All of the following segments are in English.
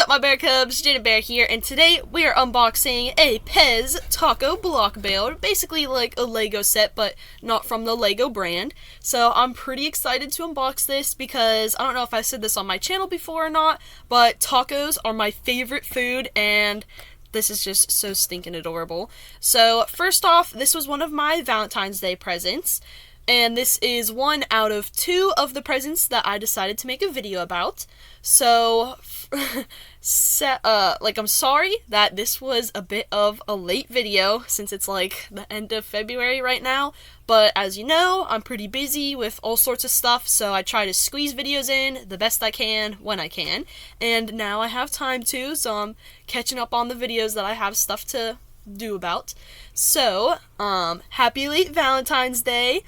up, my bear cubs? Jada Bear here, and today we are unboxing a PEZ taco block build, basically like a Lego set, but not from the Lego brand. So I'm pretty excited to unbox this because I don't know if I said this on my channel before or not, but tacos are my favorite food, and this is just so stinking adorable. So first off, this was one of my Valentine's Day presents. And this is one out of 2 of the presents that I decided to make a video about. So, I'm sorry that this was a bit of a late video since it's like the end of February right now. But as you know, I'm pretty busy with all sorts of stuff, so I try to squeeze videos in the best I can when I can. And now I have time to, so I'm catching up on the videos that I have stuff to do about. So, happy late Valentine's Day.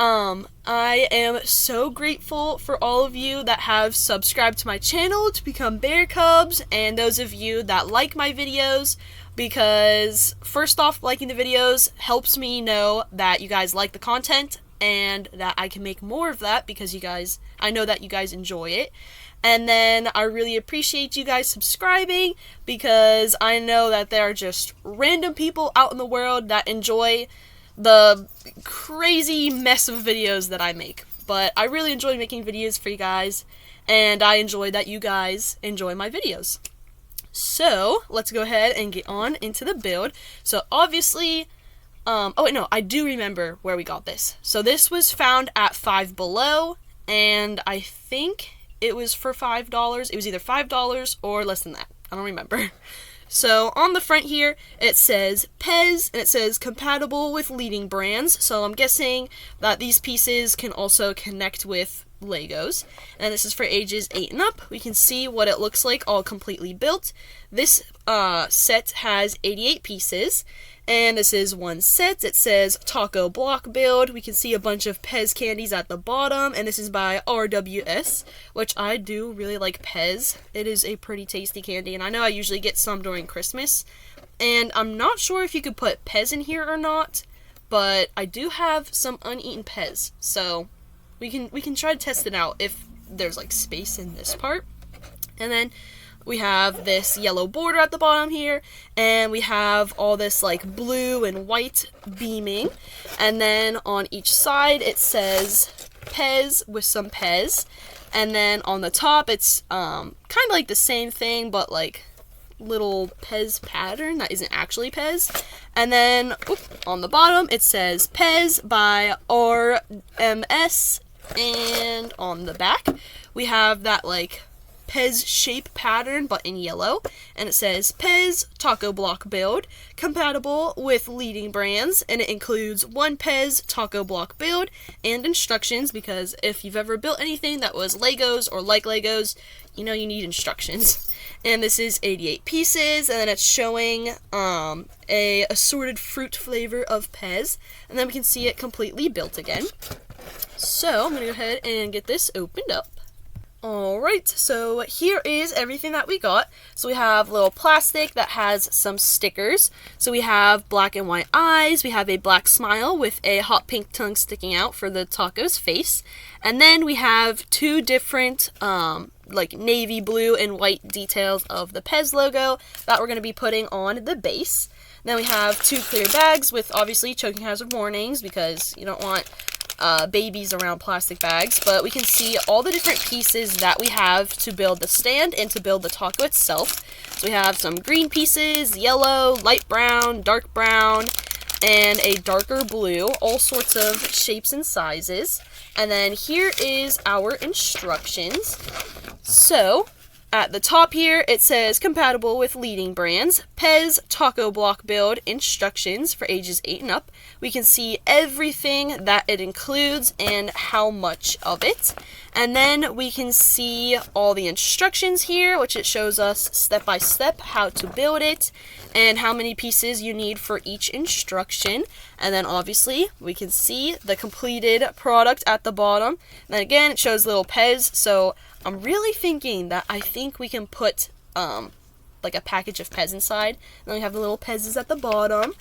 I am so grateful for all of you that have subscribed to my channel to become bear cubs, and those of you that like my videos, because first off, liking the videos helps me know that you guys like the content and that I can make more of that because I know that you guys enjoy it. And then I really appreciate you guys subscribing because I know that there are just random people out in the world that enjoy the crazy mess of videos that I make. But I really enjoy making videos for you guys, and I enjoy that you guys enjoy my videos. So, let's go ahead and get on into the build. So, obviously, oh wait, no, I do remember where we got this. So, this was found at Five Below, and I think it was for $5. It was either $5 or less than that. I don't remember. So, on the front here, it says PEZ, and it says compatible with leading brands, so I'm guessing that these pieces can also connect with Legos, and this is for ages 8 and up. We can see what it looks like all completely built. This set has 88 pieces, and this is one set. It says taco block build. We can see a bunch of PEZ candies at the bottom, and this is by RWS, which I do really like PEZ. It is a pretty tasty candy, and I know I usually get some during Christmas, and I'm not sure if you could put PEZ in here or not, but I do have some uneaten PEZ, so we can try to test it out if there's like space in this part. And then we have this yellow border at the bottom here, and we have all this like blue and white beaming, and then on each side it says PEZ with some PEZ, and then on the top it's kind of like the same thing but like little PEZ pattern that isn't actually PEZ, and then on the bottom it says PEZ by RMS, and on the back we have that like PEZ shape pattern but in yellow, and it says PEZ taco block build compatible with leading brands, and it includes one PEZ taco block build and instructions, because if you've ever built anything that was Legos or like Legos, you know you need instructions. And this is 88 pieces, and then it's showing a assorted fruit flavor of PEZ, and then we can see it completely built again. So I'm gonna go ahead and get this opened up. Alright, so here is everything that we got. So we have little plastic that has some stickers. So we have black and white eyes, we have a black smile with a hot pink tongue sticking out for the taco's face. And then we have 2 different like navy blue and white details of the PEZ logo that we're going to be putting on the base. Then we have 2 clear bags with obviously choking hazard warnings because you don't want babies around plastic bags, but we can see all the different pieces that we have to build the stand and to build the taco itself. So we have some green pieces, yellow, light brown, dark brown, and a darker blue, all sorts of shapes and sizes. And then here is our instructions. So at the top here, it says compatible with leading brands, PEZ taco block build instructions for ages 8 and up. We can see everything that it includes and how much of it. And then we can see all the instructions here, which it shows us step by step how to build it and how many pieces you need for each instruction. And then obviously we can see the completed product at the bottom. And then again, it shows little PEZ, so I'm really thinking that I think we can put like a package of PEZ inside. And then we have the little PEZs at the bottom,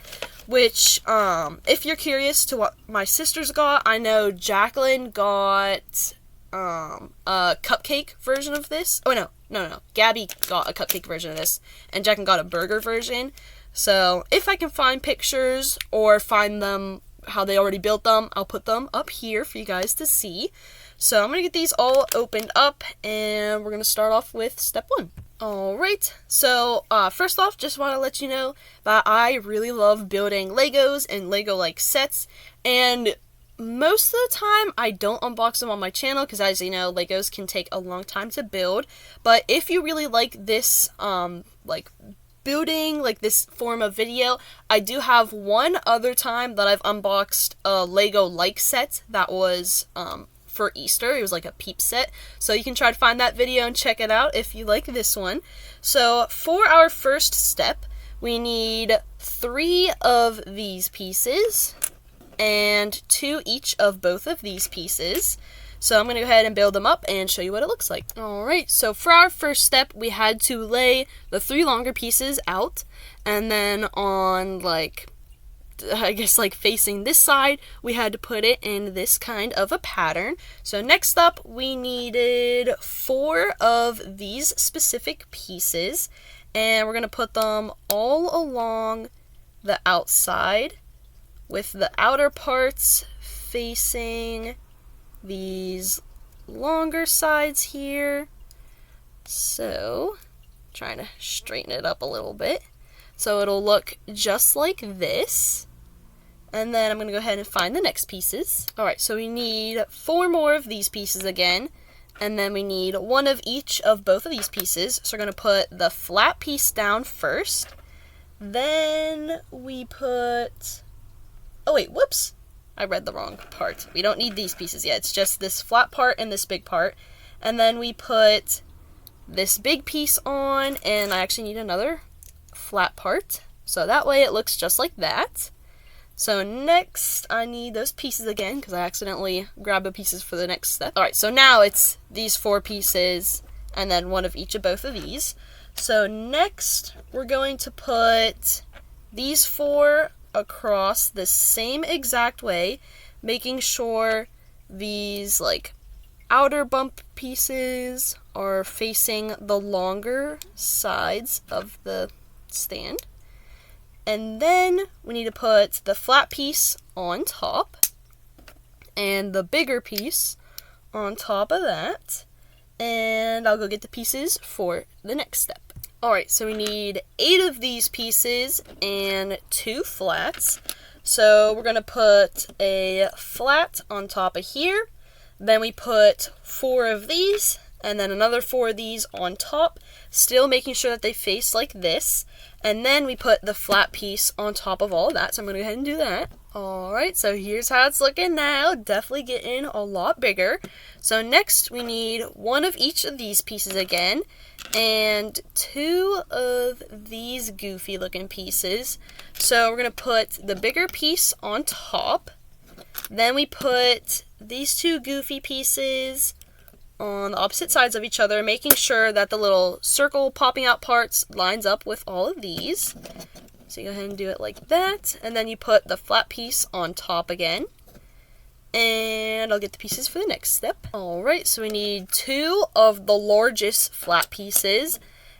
which if you're curious to what my sisters got, I know Jacqueline got a cupcake version of this. Oh, no. Gabby got a cupcake version of this, and Jackin got a burger version. So if I can find pictures or find them how they already built them, I'll put them up here for you guys to see. So I'm going to get these all opened up, and we're going to start off with step 1. Alright, so first off, just want to let you know that I really love building Legos and Lego-like sets, and most of the time I don't unbox them on my channel because, as you know, Legos can take a long time to build. But if you really like this, building, like this form of video, I do have one other time that I've unboxed a Lego-like set that was, for Easter. It was like a peep set, so you can try to find that video and check it out if you like this one. So for our first step, we need 3 of these pieces and 2 each of both of these pieces. So I'm going to go ahead and build them up and show you what it looks like. Alright, so for our first step, we had to lay the 3 longer pieces out, and then on facing this side, we had to put it in this kind of a pattern. So next up, we needed 4 of these specific pieces, and we're going to put them all along the outside, with the outer parts facing these longer sides here. So, trying to straighten it up a little bit. So it'll look just like this. And then I'm going to go ahead and find the next pieces. Alright, so we need 4 more of these pieces again. And then we need 1 of each of both of these pieces. So we're going to put the flat piece down first. Then we put... Oh wait, whoops! I read the wrong part. We don't need these pieces yet. It's just this flat part and this big part. And then we put this big piece on, and I actually need another flat part. So that way it looks just like that. So next, I need those pieces again, because I accidentally grabbed the pieces for the next step. Alright, so now it's these 4 pieces, and then 1 of each of both of these. So next, we're going to put these 4 across the same exact way, making sure these, outer bump pieces are facing the longer sides of the stand. And then we need to put the flat piece on top and the bigger piece on top of that. And I'll go get the pieces for the next step. Alright, so we need 8 of these pieces and 2 flats. So we're going to put a flat on top of here. Then we put 4 of these and then another 4 of these on top, still making sure that they face like this. And then we put the flat piece on top of all of that, so I'm going to go ahead and do that. Alright, so here's how it's looking now. Definitely getting a lot bigger. So next we need 1 of each of these pieces again, and 2 of these goofy looking pieces. So we're going to put the bigger piece on top. Then we put these 2 goofy pieces on the opposite sides of each other, making sure that the little circle popping out parts lines up with all of these. So you go ahead and do it like that, and then you put the flat piece on top again. And I'll get the pieces for the next step. Alright, so we need 2 of the largest flat pieces,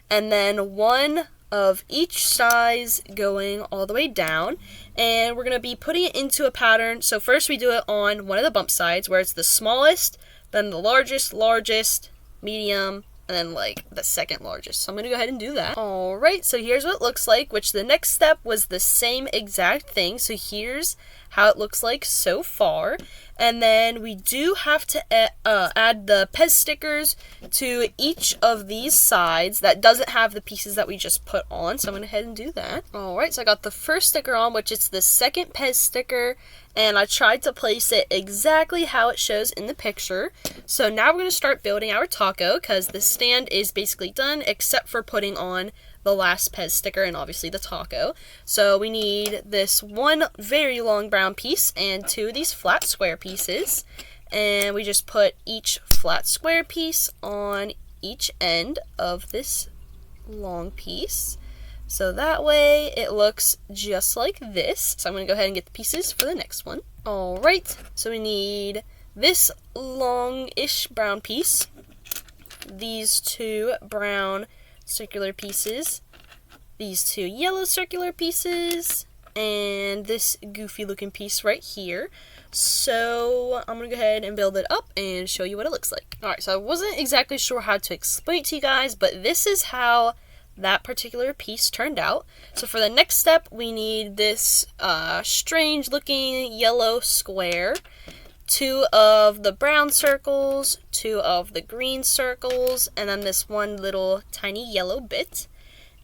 and then 1 of each size going all the way down. And we're going to be putting it into a pattern. So first we do it on one of the bump sides, where it's the smallest, then the largest, medium, and then the second largest. So I'm going to go ahead and do that. Alright, so here's what it looks like, which the next step was the same exact thing. So here's how it looks like so far. And then we do have to add the PEZ stickers to each of these sides that doesn't have the pieces that we just put on. So I'm going to go ahead and do that. Alright, so I got the first sticker on, which is the second PEZ sticker. And I tried to place it exactly how it shows in the picture. So now we're going to start building our taco, because the stand is basically done except for putting on the last PEZ sticker and obviously the taco. So we need this 1 very long brown piece and 2 of these flat square pieces. And we just put each flat square piece on each end of this long piece. So that way it looks just like this. So I'm going to go ahead and get the pieces for the next one. Alright, so we need this longish brown piece, these two brown circular pieces, these two yellow circular pieces, and this goofy looking piece right here. So I'm gonna go ahead and build it up and show you what it looks like. Alright, so I wasn't exactly sure how to explain it to you guys, but this is how that particular piece turned out. So for the next step, we need this strange looking yellow square, 2 of the brown circles, 2 of the green circles, and then this one little tiny yellow bit.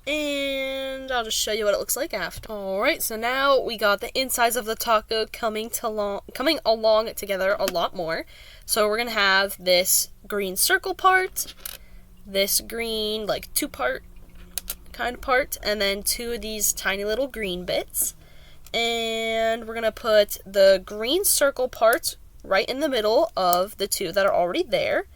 And I'll just show you what it looks like after. Alright, so now we got the insides of the taco coming along together a lot more. So we're going to have this green circle part, this green like 2-part kind of part, and then 2 of these tiny little green bits. And we're going to put the green circle part right in the middle of the 2 that are already there.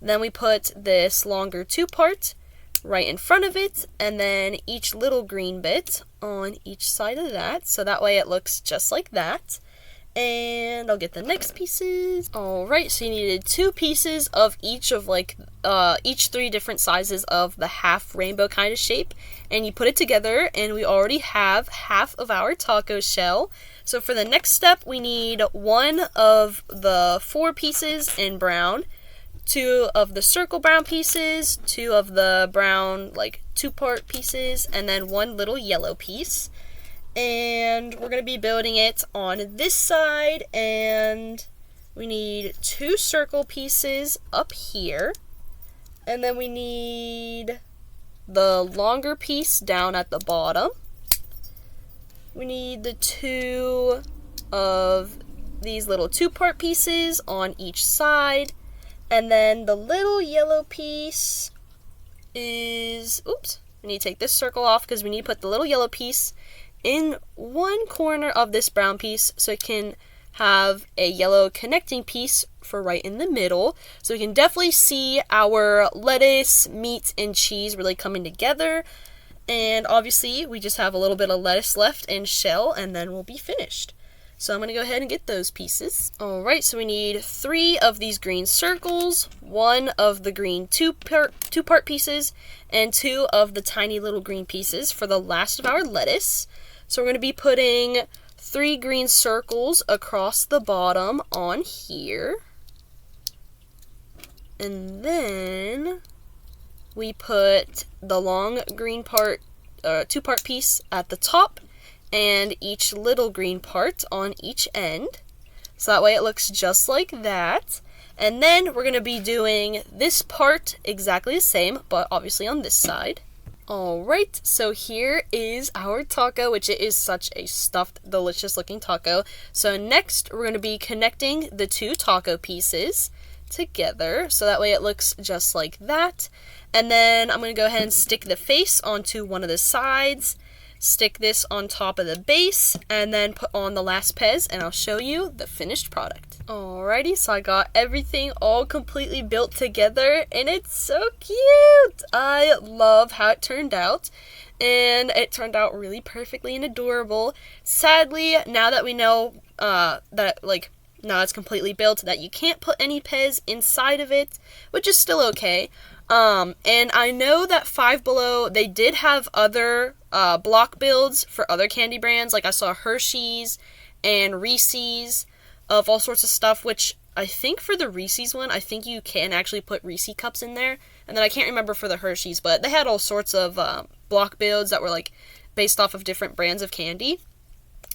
Then we put this longer 2-part right in front of it, and then each little green bit on each side of that, so that way it looks just like that. And I'll get the next pieces. Alright, so you needed 2 pieces of each of like each 3 different sizes of the half rainbow kind of shape, and you put it together, and we already have half of our taco shell. So for the next step, we need 1 of the 4 pieces in brown, 2 of the circle brown pieces, 2 of the brown like 2-part pieces, and then 1 little yellow piece. And we're going to be building it on this side, and we need 2 circle pieces up here, and then we need the longer piece down at the bottom. We need the 2 of these little 2-part pieces on each side. And then the little yellow piece is, we need to take this circle off because we need to put the little yellow piece in one corner of this brown piece so it can have a yellow connecting piece for right in the middle. So we can definitely see our lettuce, meat, and cheese really coming together. And obviously we just have a little bit of lettuce left and shell, and then we'll be finished. So I'm going to go ahead and get those pieces. Alright, so we need 3 of these green circles, 1 of the green 2-part pieces, and 2 of the tiny little green pieces for the last of our lettuce. So we're going to be putting 3 green circles across the bottom on here. And then we put the long green part, 2-part piece at the top, and each little green part on each end. So that way it looks just like that. And then we're going to be doing this part exactly the same, but obviously on this side. Alright, so here is our taco, which it is such a stuffed, delicious looking taco. So next we're going to be connecting the 2 taco pieces together, so that way it looks just like that. And then I'm going to go ahead and stick the face onto one of the sides, stick this on top of the base, and then put on the last PEZ, and I'll show you the finished product. Alrighty, so I got everything all completely built together, and it's so cute! I love how it turned out, and it turned out really perfectly and adorable. Sadly, now that we know now it's completely built, that you can't put any PEZ inside of it, which is still okay. And I know that Five Below, they did have other block builds for other candy brands, like I saw Hershey's and Reese's of all sorts of stuff, which I think for the Reese's one, I think you can actually put Reese cups in there, and then I can't remember for the Hershey's, but they had all sorts of block builds that were like based off of different brands of candy.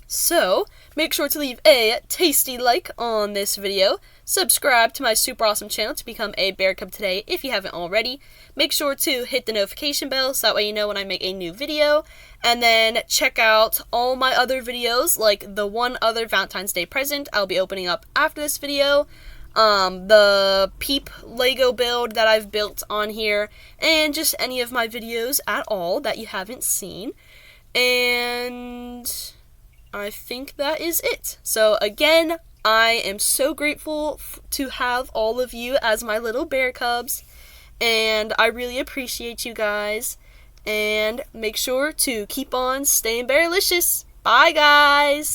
So, make sure to leave a tasty like on this video, subscribe to my super awesome channel to become a Bear Cub today if you haven't already, make sure to hit the notification bell so that way you know when I make a new video, and then check out all my other videos, like the one other Valentine's Day present I'll be opening up after this video, the Peep Lego build that I've built on here, and just any of my videos at all that you haven't seen, and I think that is it. So again, I am so grateful to have all of you as my little bear cubs, and I really appreciate you guys, and make sure to keep on staying bearlicious. Bye guys!